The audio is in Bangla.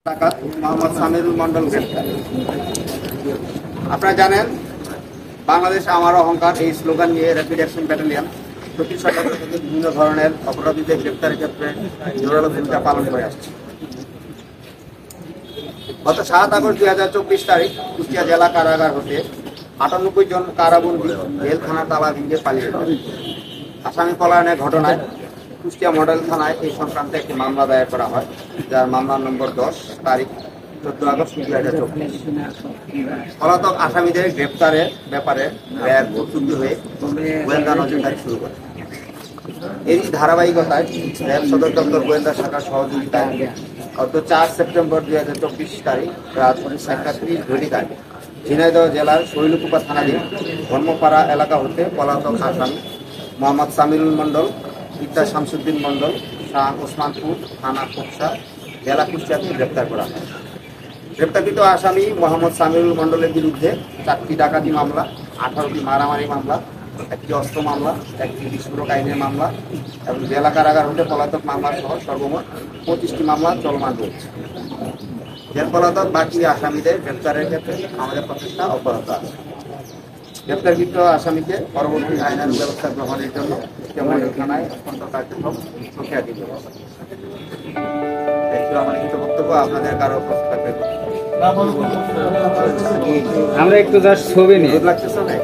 ডাকাত মোহাম্মদ সামিরুল মন্ডল গ্রেপ্তার। আপনারা জানেন, বাংলাদেশ আমার অহংকার এই স্লোগান নিয়ে র্যাপিড অ্যাকশন ব্যাটালিয়ন প্রতি সরকার থেকে বিভিন্ন ধরনের অপরাধীদের গ্রেপ্তারের ক্ষেত্রে জোরালো ভূমিকা পালন করে আসছে। গত 7 আগস্ট 2024 তারিখ কুষ্টিয়া জেলা কারাগার হতে 98 জন কারাবন্দী জেলখানার তালা ভেঙে পালিয়ে যায়। আসামি পলায়নের ঘটনায় কুষ্টিয়া মডেল থানায় এই সংক্রান্ত একটি মামলা দায়ের করা হয়, যার মামলা নম্বর 10 তারিখ 14 আগস্ট 2024। পলাতক আসামিদের গ্রেপ্তারের ব্যাপারে র্যাব প্রস্তুতি হয়ে গোয়েন্দা নজরদারি শুরু করে। এরই ধারাবাহিকতায় র্যাব সদর দপ্তর গোয়েন্দা শাখার সহযোগিতায় গত 4 সেপ্টেম্বর 2024 তারিখ রাত 1:30 ঘটিকায় ঝিনাইদহ জেলার শৈলকুপা থানাধীন ধর্মপাড়া এলাকা হতে পলাতক আসামি মোহাম্মদ সামিরুল মন্ডল, পিতা শামসুদ্দিন মন্ডল, শাহ ওসমানপুর থানা কোকসা, জেলা কুষ্টিয়াতে গ্রেপ্তার করা হয়। গ্রেপ্তারকৃত আসামি মোহাম্মদ সামিরুল মন্ডলের বিরুদ্ধে 4টি ডাকাতি মামলা, 18টি মারামারি মামলা, 1টি অস্ত্র মামলা, 1টি বিস্ফোরক আইনের মামলা এবং জেলা কারাগার হতে পলাতক মামলা সহ সর্বমোট 25টি মামলা চলমান রয়েছে। জেল পলাতক বাকি আসামিদের গ্রেপ্তারের ক্ষেত্রে আমাদের প্রচেষ্টা অব্যাহত আছে। গ্রেপ্তারকৃত আসামিকে পরবর্তী আইনানুগ ব্যবস্থা গ্রহণের জন্য মডেল থানায় হস্তান্তর কার্যক্রম প্রক্রিয়াধীন রয়েছে। আমার কিছু বক্তব্য আপনাদের কারো প্রশ্ন থাকলে আমরা একটু জাস্ট ছবি নিয়ে লাগতেছে না।